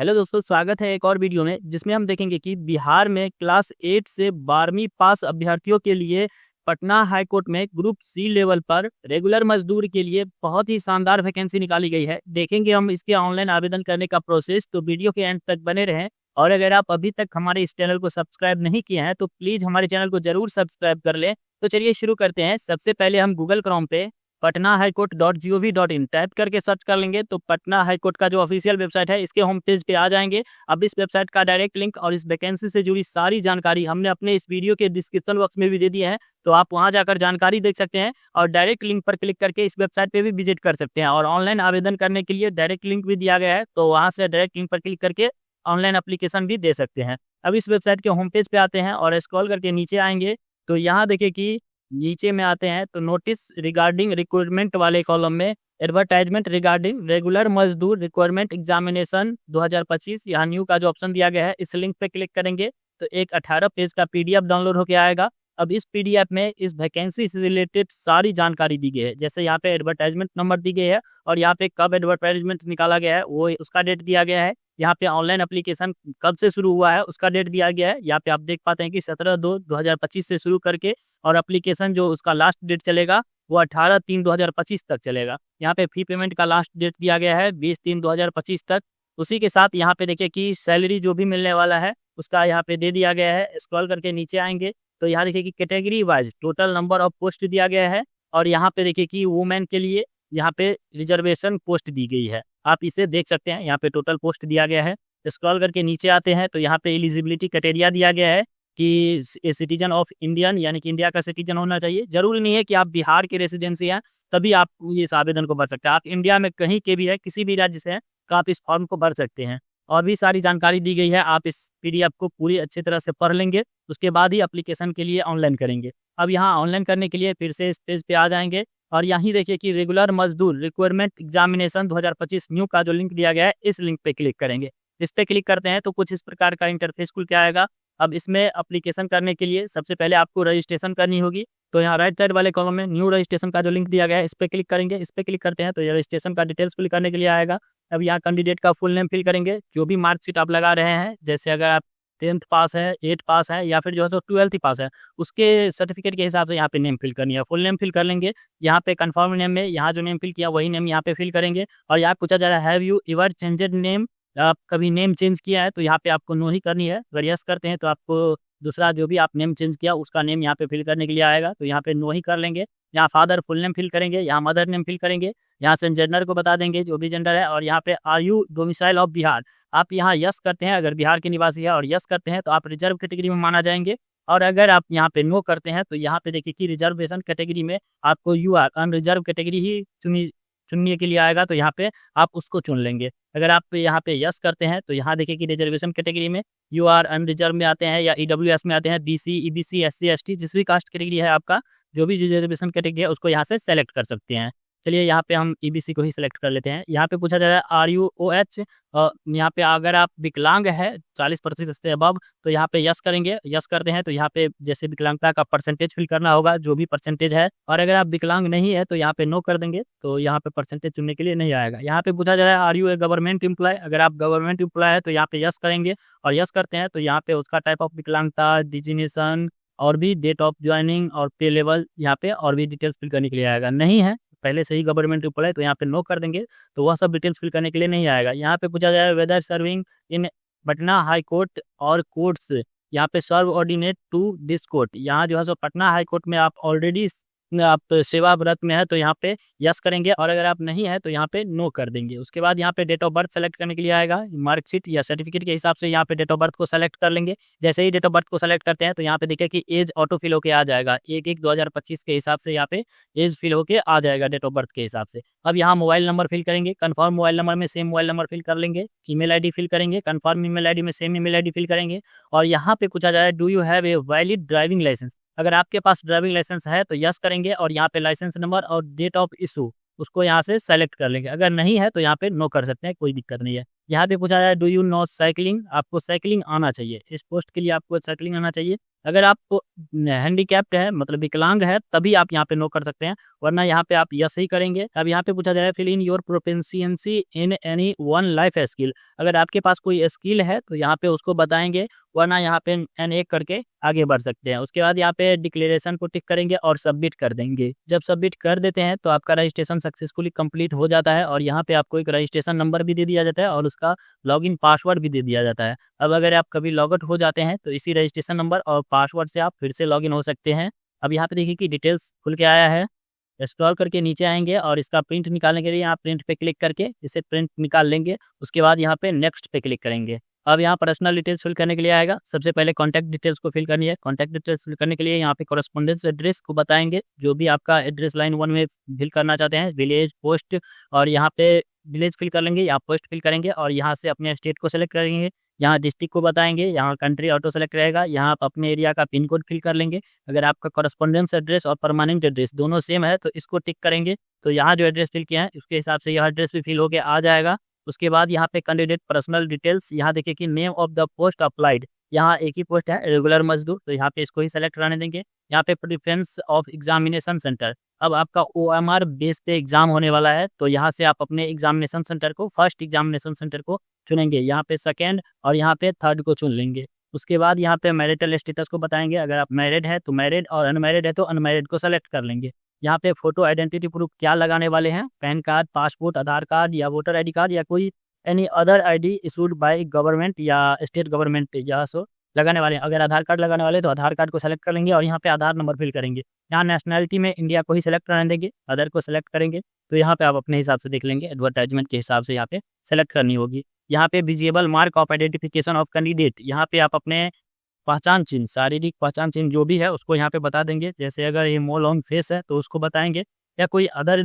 Hello दोस्तों, स्वागत है एक और वीडियो में जिसमें हम देखेंगे कि बिहार में क्लास 8 से 12वीं पास अभ्यर्थियों के लिए पटना हाई कोर्ट में ग्रुप सी लेवल पर रेगुलर मजदूर के लिए बहुत ही शानदार वैकेंसी निकाली गई है। देखेंगे हम इसके ऑनलाइन आवेदन करने का प्रोसेस, तो वीडियो के एंड तक बने रहें। और अगर आप अभी तक हमारे इस चैनल को सब्सक्राइब नहीं किए हैं तो प्लीज़ हमारे चैनल को जरूर सब्सक्राइब कर लें। तो चलिए शुरू करते हैं। सबसे पहले हम गूगल क्रोम पे patnahighcourt.gov.in टाइप करके सर्च कर लेंगे तो पटना हाईकोर्ट का जो ऑफिशियल वेबसाइट है इसके होम पेज पे आ जाएंगे। अब इस वेबसाइट का डायरेक्ट लिंक और इस वैकेंसी से जुड़ी सारी जानकारी हमने अपने इस वीडियो के डिस्क्रिप्शन बॉक्स में भी दे दी है, तो आप वहां जाकर जानकारी देख सकते हैं और डायरेक्ट लिंक पर क्लिक करके इस वेबसाइट पे भी विजिट कर सकते हैं। और ऑनलाइन आवेदन करने के लिए डायरेक्ट लिंक भी दिया गया है, तो वहाँ से डायरेक्ट लिंक पर क्लिक करके ऑनलाइन एप्लीकेशन भी दे सकते हैं। अब इस वेबसाइट के होम पेज पे आते हैं और स्क्रॉल करके नीचे आएंगे तो यहाँ देखिए कि नीचे में आते हैं तो नोटिस रिगार्डिंग रिक्रूटमेंट वाले कॉलम में एडवर्टाइजमेंट रिगार्डिंग रेगुलर मजदूर रिक्वायरमेंट एग्जामिनेशन 2025 यहाँ न्यू का जो ऑप्शन दिया गया है, इस लिंक पे क्लिक करेंगे तो एक 18 पेज का पीडीएफ डाउनलोड होकर आएगा। अब इस पीडीएफ में इस वैकेंसी से रिलेटेड सारी जानकारी दी गई है, जैसे यहाँ पे एडवर्टाइजमेंट नंबर दी गई है और यहाँ पे कब एडवर्टाइजमेंट निकाला गया है वो उसका डेट दिया गया है। यहाँ पे ऑनलाइन एप्लीकेशन कब से शुरू हुआ है उसका डेट दिया गया है। यहाँ पे आप देख पाते हैं कि 17/2/2025 से शुरू करके और एप्लीकेशन जो उसका लास्ट डेट चलेगा वो 18/3/2025 तक चलेगा। यहाँ पे फी पेमेंट का लास्ट डेट दिया गया है 20/3/2025 तक। उसी के साथ यहाँ पे देखिए कि सैलरी जो भी मिलने वाला है उसका यहाँ पे दे दिया गया है। स्क्रॉल करके नीचे आएंगे तो यहाँ देखिए कि category wise total number of post दिया गया है और यहाँ पे देखिए कि वुमेन के लिए यहाँ पे रिजर्वेशन पोस्ट दी गई है, आप इसे देख सकते हैं। यहाँ पे टोटल पोस्ट दिया गया है। स्क्रॉल करके नीचे आते हैं तो यहाँ पे एलिजिबिलिटी क्राइटेरिया दिया गया है कि ए सिटीजन ऑफ इंडियन यानी कि इंडिया का सिटीजन होना चाहिए। जरूरी नहीं है कि आप बिहार के रेसिडेंसी हैं तभी आप इस आवेदन को भर सकते हैं। आप इंडिया में कहीं के भी है, किसी भी राज्य से हैं तो आप इस फॉर्म को भर सकते हैं। और भी सारी जानकारी दी गई है, आप इस पीडीएफ को पूरी अच्छी तरह से पढ़ लेंगे, उसके बाद ही एप्लीकेशन के लिए ऑनलाइन करेंगे। अब यहाँ ऑनलाइन करने के लिए फिर से इस पेज पे आ जाएंगे और यहीं देखिए कि रेगुलर मजदूर रिक्वायरमेंट एग्जामिनेशन 2025 न्यू का जो लिंक दिया गया है इस लिंक पे क्लिक करेंगे। इस पे क्लिक करते हैं तो कुछ इस प्रकार का इंटरफेस खुल के आएगा। अब इसमें एप्लीकेशन करने के लिए सबसे पहले आपको रजिस्ट्रेशन करनी होगी, तो यहाँ राइट साइड वाले कॉलम में न्यू रजिस्ट्रेशन का जो लिंक दिया गया है इस पे क्लिक करेंगे। इस पे क्लिक करते हैं तो ये रजिस्ट्रेशन का डिटेल्स फिल करने के लिए आएगा। अब यहाँ कैंडिडेट का फुल नेम फिल करेंगे, जो भी मार्कशीट आप लगा रहे हैं, जैसे अगर आप 10th पास है, 8 पास है या फिर जो है तो 12th ही पास है, उसके सर्टिफिकेट के हिसाब से यहाँ पे नेम फिल करनी है। फुल नेम फिल कर लेंगे। यहाँ पे कंफर्म नेम में यहाँ जो नेम फिल किया वही नेम यहाँ पे फिल करेंगे। और यहाँ पूछा जा रहा है have you ever changed name, आप कभी नेम चेंज किया है, तो यहाँ पे आपको नो ही करनी है। अगर यस करते हैं तो आपको दूसरा जो भी आप नेम चेंज किया उसका नेम यहाँ पे फिल करने के लिए आएगा, तो यहाँ पे नो ही कर लेंगे। यहाँ फादर फुल नेम फिल करेंगे, यहाँ मदर नेम फिल करेंगे, यहाँ से जेंडर को बता देंगे जो भी जेंडर है। और यहाँ पे are you domicile of Bihar, आप यहाँ यस करते हैं अगर बिहार के निवासी है और यस करते हैं तो आप रिजर्व कैटेगरी में माना जाएंगे। और अगर आप यहाँ पे नो करते हैं तो यहाँ पे देखिए कि रिजर्वेशन कैटेगरी में आपको यू आर अनरिजर्व कैटेगरी ही चुनने के लिए आएगा, तो यहाँ पे आप उसको चुन लेंगे। अगर आप यहाँ पे यस करते हैं तो यहाँ देखिए कि रिजर्वेशन कैटेगरी में यू आर अनरिजर्व में आते हैं या ईडब्ल्यूएस में आते हैं, बीसी, ईबीसी, एससी, एसटी, जिस भी कास्ट कैटेगरी है आपका जो भी रिजर्वेशन कैटेगरी है उसको यहाँ से सेलेक्ट कर सकते हैं। चलिए यहाँ पे हम ईबीसी को ही सिलेक्ट कर लेते हैं। यहाँ पे पूछा जा रहा है आर यू ओ एच, यहाँ पे अगर आप विकलांग है 40% से अबव तो यहाँ पे यस करेंगे। यस करते हैं तो यहाँ पे जैसे विकलांगता का परसेंटेज फिल करना होगा जो भी परसेंटेज है, और अगर आप विकलांग नहीं है तो यहाँ पे नो कर देंगे, तो यहाँ पे परसेंटेज चुनने के लिए नहीं आएगा। यहाँ पे पूछा जा रहा है are you a government employ, अगर आप गवर्नमेंट एम्प्लॉय है तो यहाँ पे यस करेंगे। और यस करते हैं तो यहाँ पे उसका टाइप ऑफ विकलांगता, डिजिग्नेशन और भी डेट ऑफ ज्वाइनिंग और पे लेवल यहाँ पे और भी डिटेल्स फिल करने के लिए आएगा। नहीं है पहले से ही गवर्नमेंट एम्प्लॉय है तो यहाँ पे नो कर देंगे, तो वह सब डिटेल्स फिल करने के लिए नहीं आएगा। यहाँ पे पूछा जाए whether serving in Patna high court और कोर्ट्स, यहाँ पे subordinate to this court, यहाँ जो है सो पटना हाई कोर्ट में आप ऑलरेडी आप सेवाव्रत में है तो यहाँ पे यस करेंगे, और अगर आप नहीं है तो यहाँ पे नो कर देंगे। उसके बाद यहाँ पे डेट ऑफ बर्थ सेलेक्ट करने के लिए आएगा, मार्कशीट या सर्टिफिकेट के हिसाब से यहाँ पे डेट ऑफ बर्थ को सेलेक्ट कर लेंगे। जैसे ही डेट ऑफ बर्थ को सेलेक्ट करते हैं तो यहाँ पे देखिए कि एज ऑटो फिल होके आ जाएगा, 1/1/2025 के हिसाब से यहाँ पे एज फिल होके आ जाएगा डेट ऑफ बर्थ के हिसाब से। अब यहाँ मोबाइल नंबर फिल करेंगे, कन्फर्म मोबाइल नंबर में सेम मोबाइल नंबर फिल कर लेंगे। ईमेल आईडी फिल करेंगे, कन्फर्म ईमेल आईडी में सेम ईमेल आईडी फिल करेंगे। और यहाँ पे पूछा जा रहा है do you have a valid driving licence, अगर आपके पास ड्राइविंग लाइसेंस है तो यस करेंगे और यहाँ पे लाइसेंस नंबर और डेट ऑफ इशू उसको यहाँ से सेलेक्ट कर लेंगे। अगर नहीं है तो यहाँ पे नो कर सकते हैं, कोई दिक्कत नहीं है। यहाँ पे पूछा जाए डू यू नो साइकिलिंग, आपको साइकिलिंग आना चाहिए, इस पोस्ट के लिए आपको साइकिलिंग आना चाहिए। अगर आप हैंडीकैप्ड है मतलब विकलांग है तभी आप यहाँ पे नो कर सकते हैं, वरना यहाँ पे आप यस ही करेंगे। अब यहाँ पे पूछा जाए fill in your proficiency in any one life skill, अगर आपके पास कोई स्किल है तो यहाँ पे उसको बताएंगे, वरना यहाँ पे N1 करके आगे बढ़ सकते हैं। उसके बाद यहाँ पे डिक्लेरेशन को टिक करेंगे और सबमिट कर देंगे। जब सबमिट कर देते हैं तो आपका रजिस्ट्रेशन सक्सेसफुली कंप्लीट हो जाता है और यहाँ पे आपको एक रजिस्ट्रेशन नंबर भी दे दिया जाता है और उसका लॉगिन पासवर्ड भी दे दिया जाता है। अब अगर आप कभी लॉग आउट हो जाते हैं तो इसी रजिस्ट्रेशन नंबर और पासवर्ड से आप फिर से लॉगिन हो सकते हैं। अब यहाँ पे देखिए कि डिटेल्स खुल के आया है, स्क्रॉल करके नीचे आएंगे और इसका प्रिंट निकालने के लिए यहाँ प्रिंट पे क्लिक करके इसे प्रिंट निकाल लेंगे। उसके बाद यहाँ पे नेक्स्ट पे क्लिक करेंगे। अब यहाँ पर्सनल डिटेल्स फिल करने के लिए आएगा, सबसे पहले कॉन्टैक्ट डिटेल्स को फिल करनी है। कॉन्टैक्ट डिटेल्स फिल करने के लिए यहाँ पे कॉरेस्पॉन्डेंस एड्रेस को बताएंगे, जो भी आपका एड्रेस लाइन 1 में फिल करना चाहते हैं, विलेज पोस्ट, और यहाँ पे विलेज फिल कर लेंगे या पोस्ट फिल करेंगे और यहाँ से अपने स्टेट को सेलेक्ट करेंगे। यहाँ डिस्ट्रिक्ट को बताएंगे, यहाँ कंट्री ऑटो सेलेक्ट रहेगा, यहाँ आप अपने एरिया का पिन कोड फिल कर लेंगे। अगर आपका कॉरेस्पॉन्डेंस एड्रेस और परमानेंट एड्रेस दोनों सेम है तो इसको टिक करेंगे, तो यहाँ जो एड्रेस फिल किया है उसके हिसाब से यह एड्रेस भी फिल होके आ जाएगा। उसके बाद यहाँ पे कैंडिडेट पर्सनल डिटेल्स, यहाँ देखिए कि name of the post applied, यहाँ एक ही पोस्ट है रेगुलर मजदूर, तो यहाँ पे इसको ही सेलेक्ट कराने देंगे। यहाँ पे प्रेफरेंस ऑफ एग्जामिनेशन सेंटर, अब आपका OMR बेस पे एग्जाम होने वाला है तो यहाँ से आप अपने एग्जामिनेशन सेंटर को, फर्स्ट एग्जामिनेशन सेंटर को चुनेंगे, यहाँ पे सेकेंड और यहाँ पे थर्ड को चुन लेंगे। उसके बाद यहाँ पे मैरिटल स्टेटस को बताएंगे, अगर आप मैरिड है तो मैरिड और अनमैरिड है तो अनमैरिड को सेलेक्ट कर लेंगे। यहाँ पे फोटो आइडेंटिटी प्रूफ क्या लगाने वाले हैं, पैन कार्ड, पासपोर्ट, आधार कार्ड या वोटर ID कार्ड या कोई any other ID issued by government या स्टेट गवर्नमेंट, या सो लगाने वाले हैं। अगर आधार कार्ड लगाने वाले तो आधार कार्ड को सेलेक्ट कर लेंगे और यहाँ पे आधार नंबर फिल करेंगे। यहाँ नेशनलिटी में इंडिया को ही सेलेक्ट कराने देंगे, अदर को सेलेक्ट करेंगे, तो यहाँ पे आप अपने हिसाब से देख लेंगे, एडवर्टाइजमेंट के हिसाब से यहाँ पे सेलेक्ट करनी होगी। यहाँ पे visible mark of identification of candidate, यहाँ पे आप अपने पहचान चिन्ह, शारीरिक पहचान चिन्ह जो भी है उसको यहाँ पे बता देंगे, जैसे अगर ये मोल ऑन फेस है तो उसको बताएंगे, या कोई अदर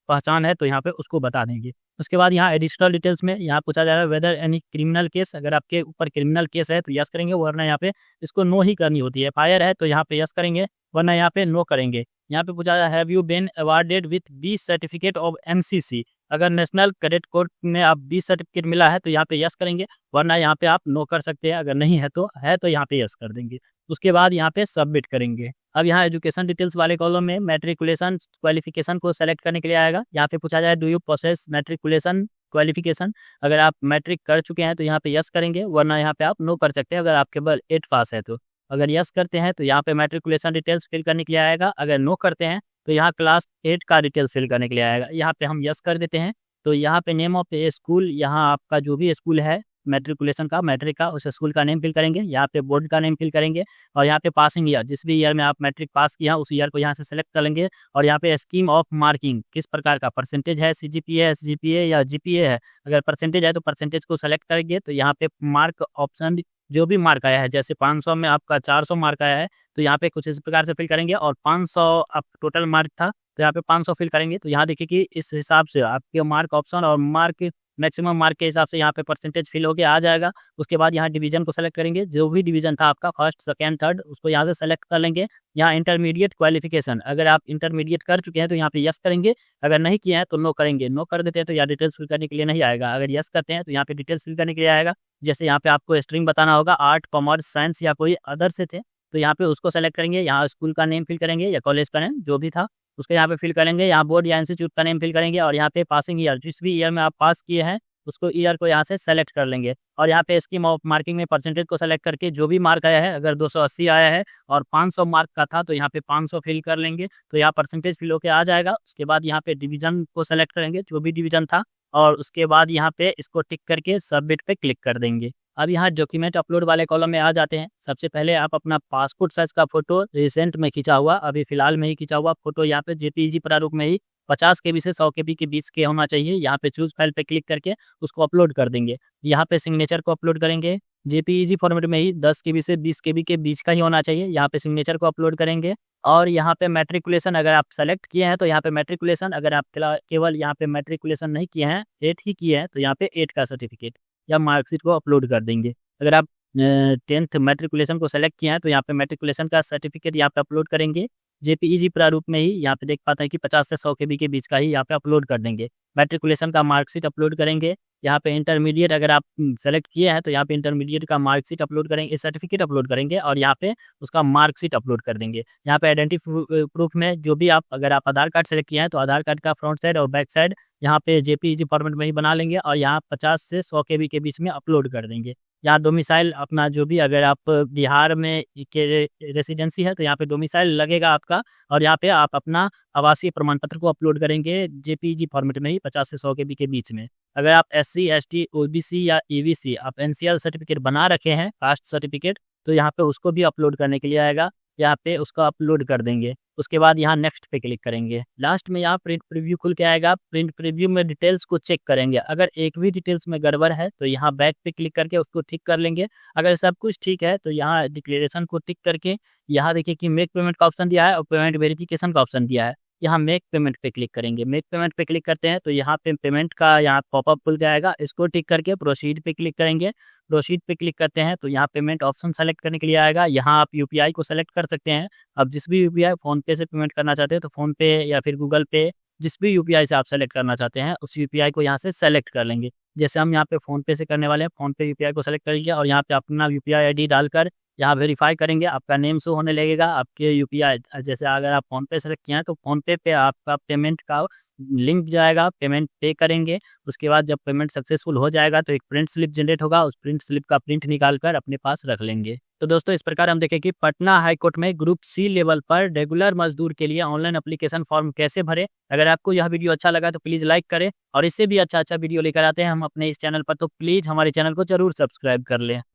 पहचान है तो यहाँ पे उसको बता देंगे। उसके बाद यहाँ एडिशनल डिटेल्स में यहाँ पूछा जा रहा है वेदर एनी क्रिमिनल केस, अगर आपके ऊपर क्रिमिनल केस है तो यस करेंगे, वरना यहाँ पे इसको नो ही करनी होती है। फायर है तो यहाँ पे यस करेंगे, वरना यहाँ पे नो करेंगे। यहाँ पे पूछा जा रहा है have you been awarded with B certificate of NCC, अगर नेशनल कैडेट कोर में आप बी सर्टिफिकेट मिला है तो यहाँ पे यस करेंगे, वरना यहाँ पे आप नो कर सकते हैं, अगर नहीं है तो यहाँ पे यस कर देंगे। उसके बाद यहाँ पे सबमिट करेंगे। अब यहाँ एजुकेशन डिटेल्स वाले कॉलम में मैट्रिकुलेशन क्वालिफिकेशन को सेलेक्ट करने के लिए आएगा। यहाँ पे पूछा जाए do you process matriculation qualification, अगर आप मैट्रिक कर चुके हैं तो यहाँ पे यस करेंगे, वरना यहाँ पे आप नो कर सकते हैं अगर आप केवल 8 पास है तो। अगर यस करते हैं तो यहाँ पे मैट्रिकुलेशन डिटेल्स फिल करने के लिए आएगा, अगर नो करते हैं तो यहाँ क्लास 8 का डिटेल्स फिल करने के लिए आएगा। यहाँ पे हम यस कर देते हैं तो यहाँ पे नेम ऑफ ए स्कूल, यहाँ आपका जो भी स्कूल है मैट्रिकुलेशन का, मैट्रिक का, उस स्कूल का नेम फिल करेंगे, यहाँ पे बोर्ड का नेम फिल करेंगे और यहाँ पे पासिंग ईयर, जिस भी ईयर में आप मैट्रिक पास किया उस ईयर को यहाँ से सेलेक्ट कर लेंगे। और यहाँ पे स्कीम ऑफ मार्किंग, किस प्रकार का परसेंटेज है, CGPA, SGPA या GPA है, अगर परसेंटेज है तो परसेंटेज को सेलेक्ट करेंगे। तो यहाँ पे मार्क ऑप्शन जो भी मार्क आया है, जैसे 500 में आपका 400 मार्क आया है तो यहाँ पे कुछ इस प्रकार से फिल करेंगे, और 500 आप टोटल मार्क था तो यहाँ पे 500 फिल करेंगे। तो यहाँ देखिए कि इस हिसाब से आपके मार्क ऑप्शन और मार्क मैक्सिमम मार्क के हिसाब से यहाँ पे परसेंटेज फिल होके आ जाएगा। उसके बाद यहाँ डिवीजन को सेलेक्ट करेंगे, जो भी डिवीजन था आपका फर्स्ट, सेकंड, थर्ड, उसको यहाँ से सेलेक्ट कर लेंगे। यहाँ इंटरमीडिएट क्वालिफिकेशन, अगर आप इंटरमीडिएट कर चुके हैं तो यहाँ पे यस करेंगे, अगर नहीं किए हैं तो नो करेंगे। नो कर देते हैं तो यहाँ डिटेल्स फिल करने के लिए नहीं आएगा, अगर यस करते हैं तो यहाँ पे डिटेल्स फिल करने के लिए आएगा। जैसे यहाँ पे आपको स्ट्रीम बताना होगा, आर्ट, कॉमर्स, साइंस या कोई अदर से थे तो यहाँ पे उसको सेलेक्ट करेंगे। यहाँ स्कूल का नेम फिल करेंगे या कॉलेज का नेम जो भी था उसको यहाँ पे फिल करेंगे। यहाँ बोर्ड या इंस्टीट्यूट का नेम फिल करेंगे और यहाँ पे पासिंग ईयर, जिस भी ईयर में आप पास किए हैं उसको ईयर को यहाँ से सेलेक्ट कर लेंगे। और यहाँ पे स्कीम ऑफ मार्किंग में परसेंटेज को सेलेक्ट करके जो भी मार्क आया है, अगर 280 आया है और 500 मार्क का था तो यहाँ पे 500 फिल कर लेंगे, तो यहाँ परसेंटेज फिल होके आ जाएगा। उसके बाद यहाँ पे डिवीजन को सेलेक्ट करेंगे, जो भी डिवीजन था, और उसके बाद यहाँ पे इसको टिक करके सबमिट पे क्लिक कर देंगे। अब यहाँ डॉक्यूमेंट अपलोड वाले कॉलम में आ जाते हैं। सबसे पहले आप अपना पासपोर्ट साइज का फोटो रिसेंट में खींचा हुआ, अभी फिलहाल में ही खींचा हुआ फोटो यहाँ पे JPEG प्रारूप में ही 50 KB से 100 KB के बीच के होना चाहिए। यहाँ पे चूज फाइल पे क्लिक करके उसको अपलोड कर देंगे। यहाँ पे सिग्नेचर को अपलोड करेंगे, JPEG फॉर्मेट में ही 10 KB से 20 KB के बीच का ही होना चाहिए। यहाँ पे सिग्नेचर को अपलोड करेंगे और यहाँ पे मैट्रिकुलेशन अगर आप सेलेक्ट किए हैं तो यहाँ पे मैट्रिकुलेशन, अगर आप केवल यहाँ पे मैट्रिकुलेशन नहीं किए हैं, 8 ही किए हैं, तो यहाँ पे 8 का सर्टिफिकेट या मार्कशीट को अपलोड कर देंगे। अगर आप 10th मैट्रिकुलेशन को सेलेक्ट किया है तो यहाँ पे मैट्रिकुलेशन का सर्टिफिकेट यहाँ पे अपलोड करेंगे। JPEG प्रारूप में ही यहाँ पे देख पाते हैं कि 50 से 100 KB के बीच का ही यहाँ पे अपलोड कर देंगे। मैट्रिकुलेशन का मार्कशीट अपलोड करेंगे। यहाँ पे इंटरमीडिएट अगर आप सेलेक्ट किए हैं तो यहाँ पे इंटरमीडिएट का मार्कशीट अपलोड करेंगे, सर्टिफिकेट अपलोड करेंगे और यहाँ पे उसका मार्कशीट अपलोड कर देंगे। यहाँ पे आइडेंटिटी प्रूफ में जो भी आप अगर आप आधार कार्ड सेलेक्ट किए हैं तो आधार कार्ड का फ्रंट साइड और बैक साइड यहाँ पे जेपीईजी फॉर्मेट में ही बना लेंगे और यहाँ 50 से 100 KB के बीच में अपलोड कर देंगे। यहाँ डोमिसाइल अपना जो भी अगर आप बिहार में के रेसिडेंसी है तो यहाँ पे डोमिसाइल लगेगा आपका और यहाँ पे आप अपना आवासीय प्रमाण पत्र को अपलोड करेंगे जेपीईजी फॉर्मेट में ही 50 से 100 KB के बीच में। अगर आप SC ST OBC या EBC आप NCL सर्टिफिकेट बना रखे हैं कास्ट सर्टिफिकेट तो यहाँ पे उसको भी अपलोड करने के लिए आएगा, यहाँ पे उसको अपलोड कर देंगे। उसके बाद यहाँ नेक्स्ट पे क्लिक करेंगे। लास्ट में यहाँ प्रिंट प्रीव्यू खुल के आएगा। प्रिंट प्रीव्यू में डिटेल्स को चेक करेंगे, अगर एक भी डिटेल्स में गड़बड़ है तो यहाँ बैक पे क्लिक करके उसको ठीक कर लेंगे। अगर सब कुछ ठीक है तो यहाँ डिक्लेरेशन को टिक करके यहाँ देखिए कि मेक पेमेंट का ऑप्शन दिया है और पेमेंट वेरिफिकेशन का ऑप्शन दिया है। यहाँ मेक पेमेंट पे क्लिक करेंगे। मेक पेमेंट पे क्लिक करते हैं तो यहाँ पे पेमेंट का यहाँ पॉपअप खुल जाएगा, इसको टिक करके प्रोसीड पे क्लिक करेंगे। प्रोसीड पे क्लिक करते हैं तो यहाँ पेमेंट ऑप्शन सेलेक्ट करने के लिए आएगा। यहाँ आप यूपीआई को सेलेक्ट कर सकते हैं। अब जिस भी यूपीआई फोन पे से पेमेंट करना चाहते हैं तो फोन पे या फिर गूगल पे जिस भी यूपीआई से आप सेलेक्ट करना चाहते हैं उस यूपीआई को यहाँ से सेलेक्ट कर लेंगे। जैसे हम यहाँ पे फोन पे से करने वाले हैं, फोन पे यूपीआई को सेलेक्ट करेंगे और यहाँ पे अपना यूपीआई आईडी डालकर यहाँ वेरीफाई करेंगे। आपका नेम शो होने लगेगा, आपके यूपीआई जैसे अगर आप फोन पे सेलेक्ट किए हैं तो फोन पे आपका पेमेंट का लिंक जाएगा, पेमेंट पे करेंगे। उसके बाद जब पेमेंट सक्सेसफुल हो जाएगा तो एक प्रिंट स्लिप जनरेट होगा, उस प्रिंट स्लिप का प्रिंट निकाल कर अपने पास रख लेंगे। तो दोस्तों इस प्रकार हम देखें कि पटना हाईकोर्ट में ग्रुप C लेवल पर रेगुलर मजदूर के लिए ऑनलाइन एप्लीकेशन फॉर्म कैसे भरे। अगर आपको यह वीडियो अच्छा लगा तो प्लीज़ लाइक करें और इससे भी अच्छा वीडियो लेकर आते हैं हम अपने इस चैनल पर, तो प्लीज़ हमारे चैनल को जरूर सब्सक्राइब कर लें।